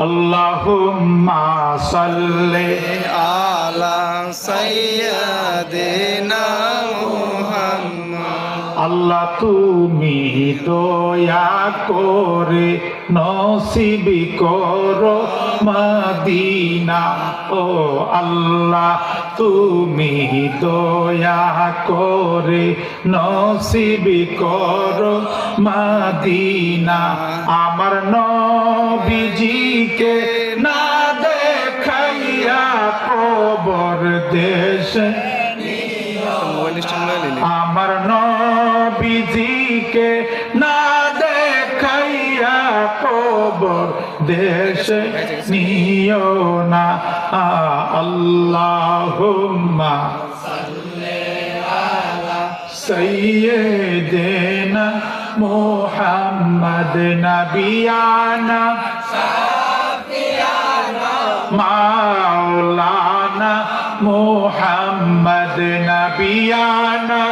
আল্লাহুম্মা সাল্লি আলা সাইয়্যিদিনা মুহাম্মদ। আল্লাহ তুমি দয়া করে নসিব করো মদিনা। ও আল্লাহ তুমি দয়া করে নসিব করো মদিনা। আমার নবীজিকে না দেখাইয়া কবর দেশে, আমার নবীজিকে না দেখাইয়া কবর দেশে নিও না। আল্লাহুম্মা সাইয়্যিদিনা মুহাম্মদ নবিয়ানা মাওলানা মুহাম্মদ নবিয়ানা